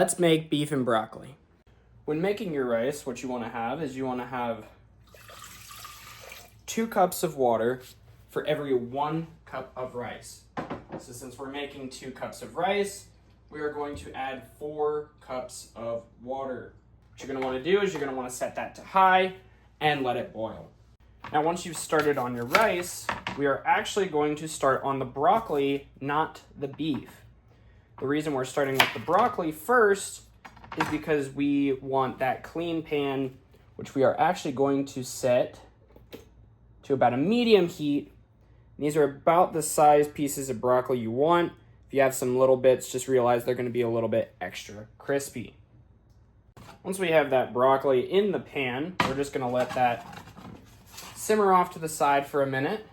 Let's make beef and broccoli. When making your rice, what you want to have is 2 cups of water for every 1 cup of rice. So since we're making 2 cups of rice, we are going to add 4 cups of water. What you're going to want to do is you're going to want to set that to high and let it boil. Now once you've started on your rice, we are actually going to start on the broccoli, not the beef. The reason we're starting with the broccoli first is because we want that clean pan, which we are actually going to set to about a medium heat. These are about the size pieces of broccoli you want. If you have some little bits, just realize they're going to be a little bit extra crispy. Once we have that broccoli in the pan, we're just going to let that simmer off to the side for a minute.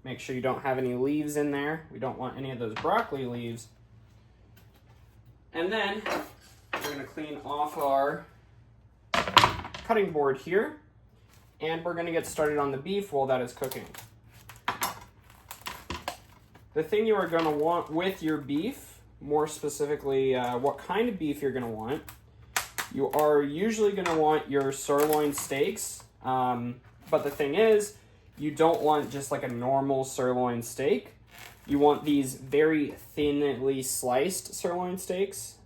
Make sure you don't have any leaves in there. We don't want any of those broccoli leaves. And then we're going to clean off our cutting board here. And we're going to get started on the beef while that is cooking. The thing you are going to want with your beef, more specifically what kind of beef you're going to want, you are usually going to want your sirloin steaks. But the thing is, you don't want just like a normal sirloin steak. You want these very thinly sliced sirloin steaks.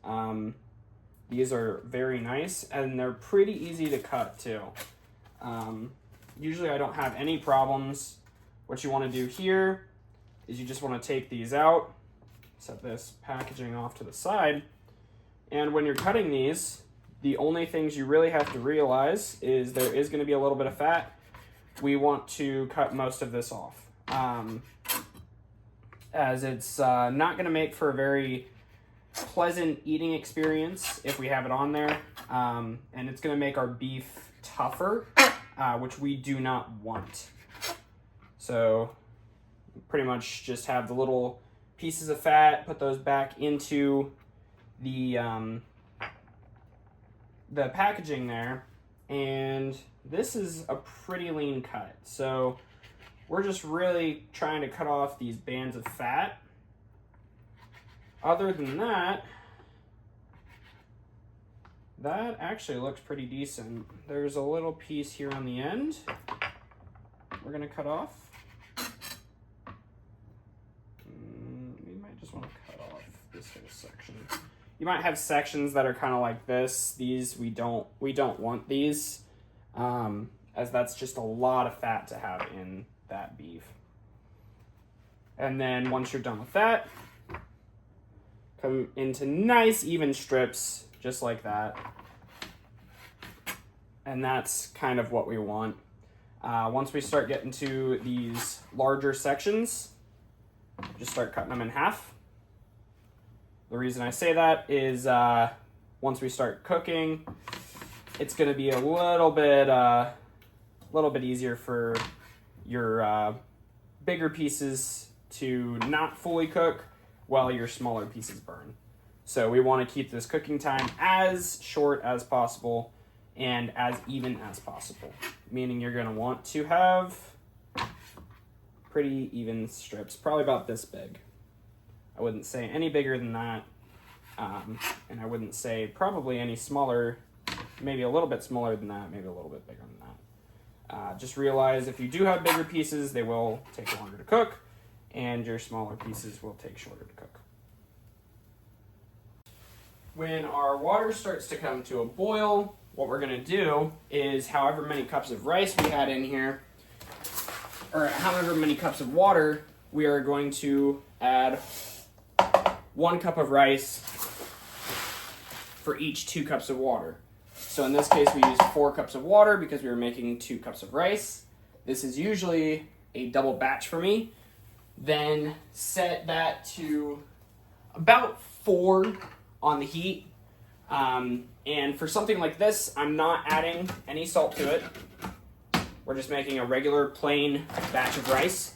These are very nice and they're pretty easy to cut too. Usually I don't have any problems. What you want to do here is you just want to take these out, set this packaging off to the side, and when you're cutting these, the only things you really have to realize is there is going to be a little bit of fat. We want to cut most of this off, as it's not going to make for a very pleasant eating experience if we have it on there, and it's going to make our beef tougher, which we do not want. So pretty much just have the little pieces of fat, put those back into the packaging there, and this is a pretty lean cut. So we're just really trying to cut off these bands of fat. Other than that, that actually looks pretty decent. There's a little piece here on the end we're gonna cut off. We might just want to cut off this whole section. You might have sections that are kind of like this. These we don't want these, as that's just a lot of fat to have in that beef. And then once you're done with that, come into nice even strips, just like that. And that's kind of what we want. Once we start getting to these larger sections, just start cutting them in half. The reason I say that is once we start cooking, it's going to be a little bit easier for your bigger pieces to not fully cook while your smaller pieces burn. So we want to keep this cooking time as short as possible and as even as possible, meaning you're going to want to have pretty even strips, probably about this big. I wouldn't say any bigger than that, and I wouldn't say probably any smaller, maybe a little bit smaller than that, maybe a little bit bigger than that. Just realize if you do have bigger pieces, they will take longer to cook, and your smaller pieces will take shorter to cook. When our water starts to come to a boil, what we're going to do is however many cups of rice we had in here, or however many cups of water, we are going to add 1 cup of rice for each 2 cups of water. So in this case, we used 4 cups of water because we were making 2 cups of rice. This is usually a double batch for me. Then set that to about 4 on the heat. And for something like this, I'm not adding any salt to it. We're just making a regular plain batch of rice.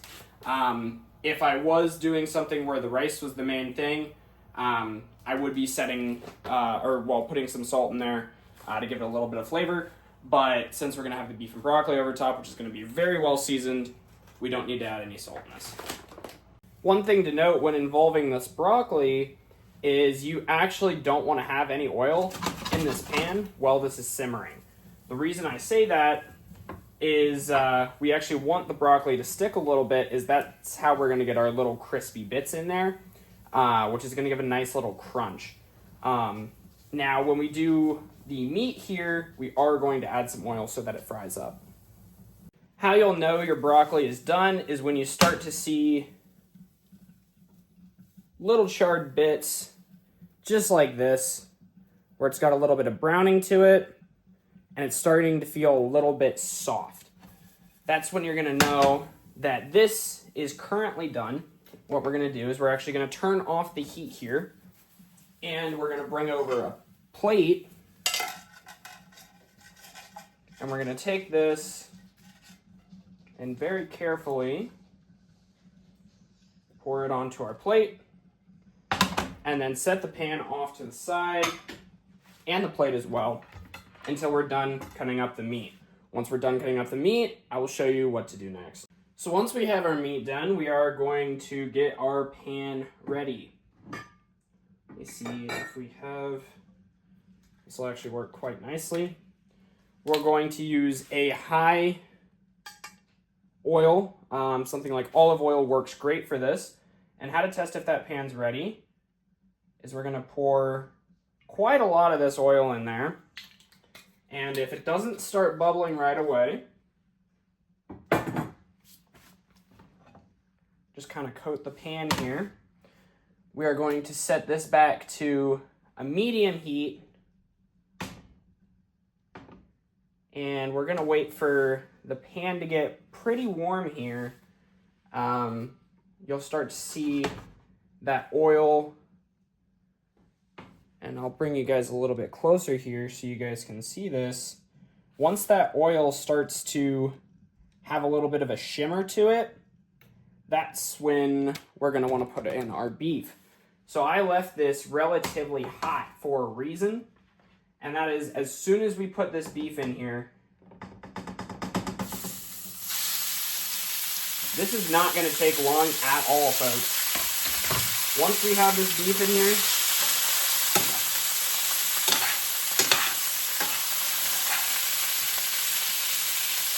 If I was doing something where the rice was the main thing, I would be putting some salt in there to give it a little bit of flavor. But since we're going to have the beef and broccoli over top, which is going to be very well seasoned, we don't need to add any salt in this. One thing to note when involving this broccoli is you actually don't want to have any oil in this pan while this is simmering. The reason I say that is we actually want the broccoli to stick a little bit, is that's how we're going to get our little crispy bits in there, which is going to give a nice little crunch. Now, when we do the meat here, we are going to add some oil so that it fries up. How you'll know your broccoli is done is when you start to see little charred bits, just like this, where it's got a little bit of browning to it, and it's starting to feel a little bit soft. That's when you're gonna know that this is currently done. What we're gonna do is we're actually gonna turn off the heat here, and we're gonna bring over a plate, and we're gonna take this and very carefully pour it onto our plate, and then set the pan off to the side, and the plate as well, until we're done cutting up the meat. Once we're done cutting up the meat, I will show you what to do next. So once we have our meat done, we are going to get our pan ready. Let me see if we have, this will actually work quite nicely. We're going to use a high oil, something like olive oil works great for this. And how to test if that pan's ready is we're gonna pour quite a lot of this oil in there. And if it doesn't start bubbling right away, just kind of coat the pan here. We are going to set this back to a medium heat, and we're gonna wait for the pan to get pretty warm here. You'll start to see that oil, and I'll bring you guys a little bit closer here so you guys can see this. Once that oil starts to have a little bit of a shimmer to it, that's when we're gonna wanna put in our beef. So I left this relatively hot for a reason, and that is as soon as we put this beef in here, this is not gonna take long at all, folks. Once we have this beef in here,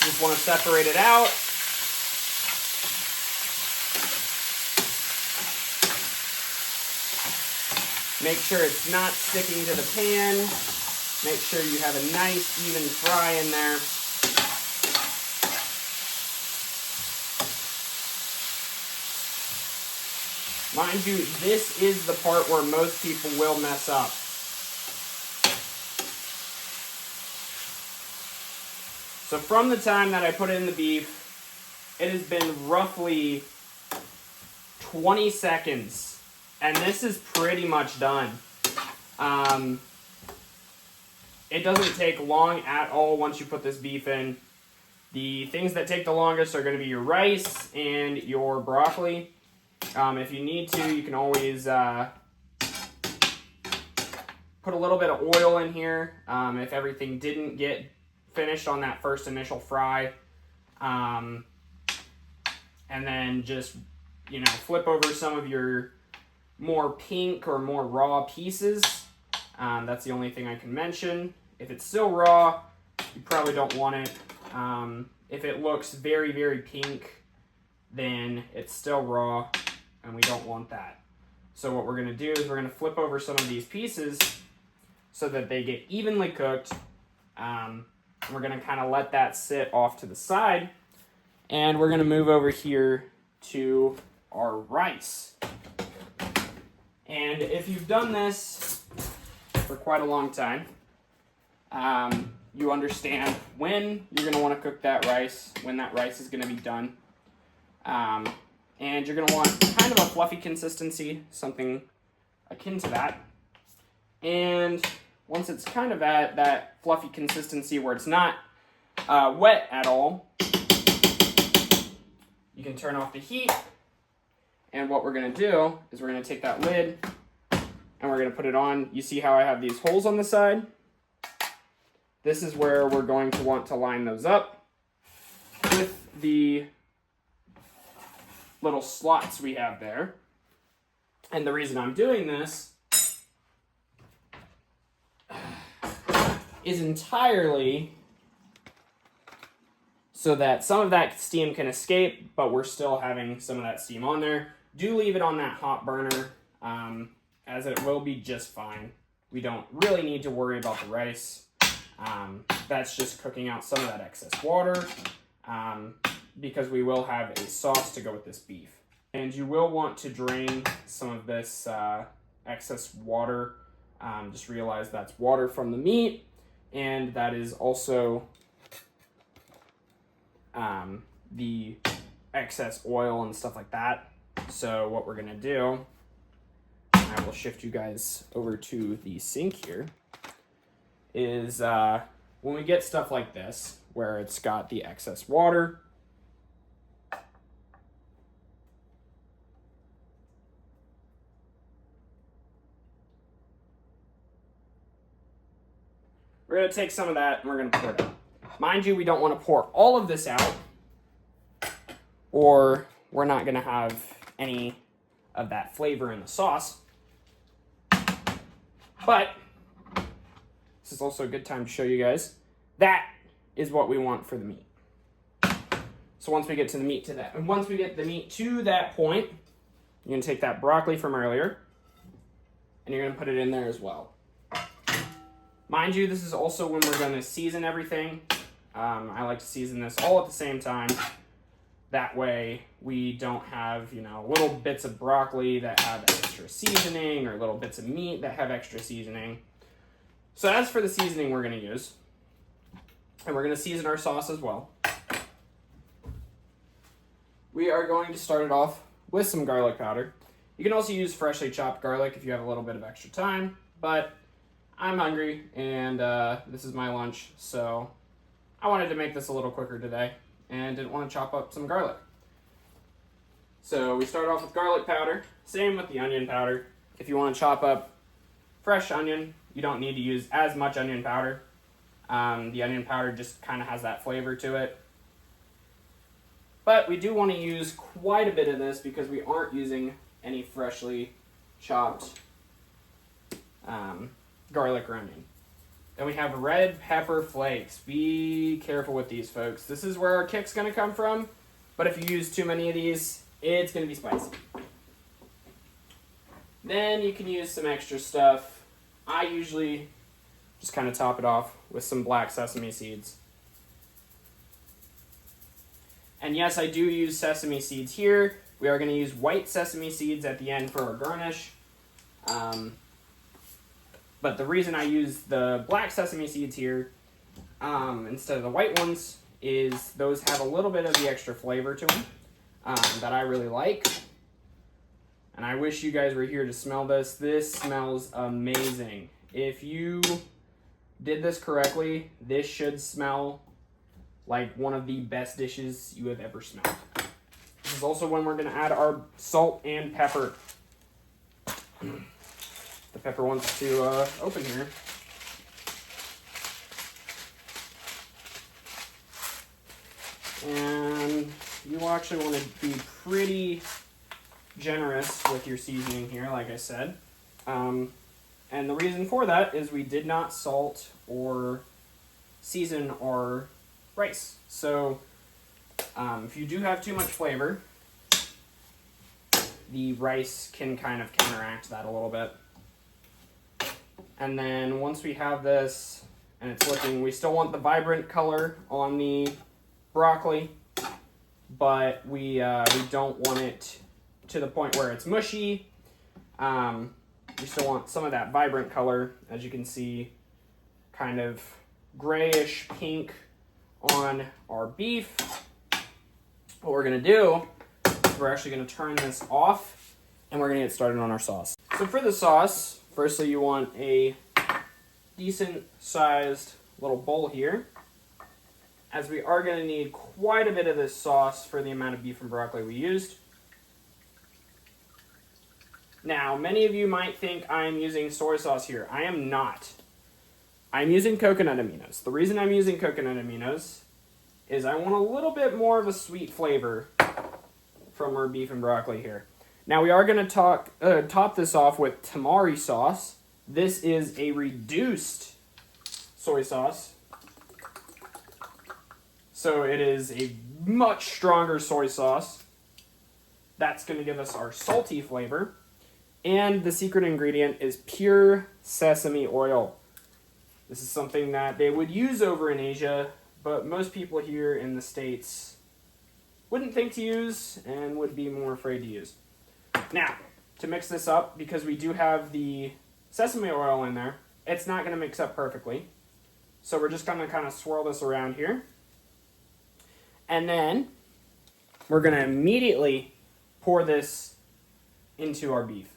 just want to separate it out. Make sure it's not sticking to the pan. Make sure you have a nice even fry in there. Mind you, this is the part where most people will mess up. So from the time that I put in the beef, it has been roughly 20 seconds, and this is pretty much done. It doesn't take long at all once you put this beef in. The things that take the longest are going to be your rice and your broccoli. If you need to, you can always put a little bit of oil in here if everything didn't get finished on that first initial fry, and then just, you know, flip over some of your more pink or more raw pieces. That's the only thing I can mention. If it's still raw, you probably don't want it. If it looks very, very pink, then it's still raw, and we don't want that. So what we're going to do is we're going to flip over some of these pieces so that they get evenly cooked. We're going to kind of let that sit off to the side, and we're going to move over here to our rice. And if you've done this for quite a long time, you understand when you're going to want to cook that rice, when that rice is going to be done. And you're going to want kind of a fluffy consistency, something akin to that. And once it's kind of at that fluffy consistency where it's not wet at all, you can turn off the heat. And what we're going to do is we're going to take that lid and we're going to put it on. You see how I have these holes on the side? This is where we're going to want to line those up with the little slots we have there. And the reason I'm doing this is entirely so that some of that steam can escape, but we're still having some of that steam on there. Do leave it on that hot burner, as it will be just fine. We don't really need to worry about the rice. That's just cooking out some of that excess water, because we will have a sauce to go with this beef. And you will want to drain some of this excess water. Just realize that's water from the meat, and that is also the excess oil and stuff like that. So what we're gonna do, I will shift you guys over to the sink here, is when we get stuff like this, where it's got the excess water, we're going to take some of that and we're going to pour it out. Mind you, we don't want to pour all of this out, or we're not going to have any of that flavor in the sauce. But this is also a good time to show you guys that is what we want for the meat. So once we get the meat to that point, you're going to take that broccoli from earlier and you're going to put it in there as well. Mind you, this is also when we're going to season everything. I like to season this all at the same time. That way we don't have, little bits of broccoli that have extra seasoning or little bits of meat that have extra seasoning. So as for the seasoning we're going to use, and we're going to season our sauce as well, we are going to start it off with some garlic powder. You can also use freshly chopped garlic if you have a little bit of extra time, but I'm hungry and this is my lunch, so I wanted to make this a little quicker today and didn't want to chop up some garlic. So we start off with garlic powder, same with the onion powder. If you want to chop up fresh onion, you don't need to use as much onion powder. The onion powder just kind of has that flavor to it. But we do want to use quite a bit of this because we aren't using any freshly chopped garlic or onion. Then we have red pepper flakes. Be careful with these, folks. This is where our kick's going to come from, but if you use too many of these, it's going to be spicy. Then you can use some extra stuff. I usually just kind of top it off with some black sesame seeds. And yes, I do use sesame seeds here. We are going to use white sesame seeds at the end for our garnish. But the reason I use the black sesame seeds here instead of the white ones is those have a little bit of the extra flavor to them that I really like. And I wish you guys were here to smell this. This smells amazing. If you did this correctly, this should smell like one of the best dishes you have ever smelled. This is also when we're going to add our salt and pepper. The pepper wants to open here. And you actually want to be pretty generous with your seasoning here, like I said. And the reason for that is we did not salt or season our rice. So if you do have too much flavor, the rice can kind of counteract that a little bit. And then once we have this and it's looking, we still want the vibrant color on the broccoli, but we don't want it to the point where it's mushy. We still want some of that vibrant color, as you can see, kind of grayish pink on our beef. What we're going to do is we're actually going to turn this off and we're going to get started on our sauce. So for the sauce, firstly you want a decent sized little bowl here, as we are going to need quite a bit of this sauce for the amount of beef and broccoli we used. Now, many of you might think I'm using soy sauce here. I am not. I'm using coconut aminos. The reason I'm using coconut aminos is I want a little bit more of a sweet flavor from our beef and broccoli here. Now, we are going to top this off with tamari sauce. This is a reduced soy sauce. So it is a much stronger soy sauce. That's going to give us our salty flavor. And the secret ingredient is pure sesame oil. This is something that they would use over in Asia, but most people here in the States wouldn't think to use and would be more afraid to use. Now, to mix this up, because we do have the sesame oil in there, it's not going to mix up perfectly. So we're just going to kind of swirl this around here. And then we're going to immediately pour this into our beef.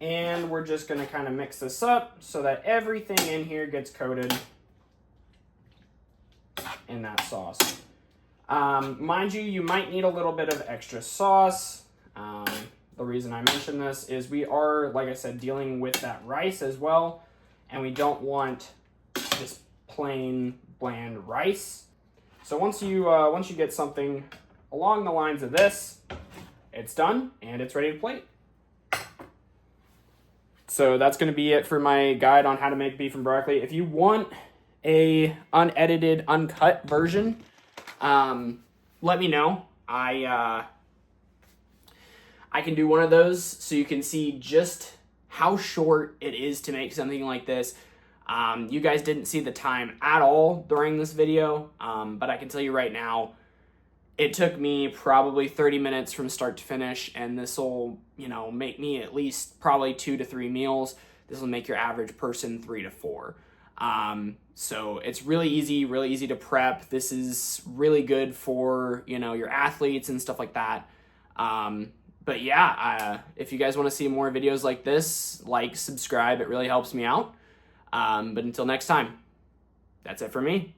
And we're just going to kind of mix this up so that everything in here gets coated in that sauce. Mind you, you might need a little bit of extra sauce. The reason I mention this is we are, like I said, dealing with that rice as well, and we don't want just plain bland rice. So once you get something along the lines of this, it's done and it's ready to plate. So that's going to be it for my guide on how to make beef and broccoli. If you want a unedited, uncut version, let me know. I can do one of those so you can see just how short it is to make something like this. You guys didn't see the time at all during this video, but I can tell you right now, it took me probably 30 minutes from start to finish, and this will, make me at least probably 2 to 3 meals. This will make your average person 3 to 4. So it's really easy to prep. This is really good for, your athletes and stuff like that. But yeah, if you guys want to see more videos like this, subscribe. It really helps me out. But until next time, that's it for me.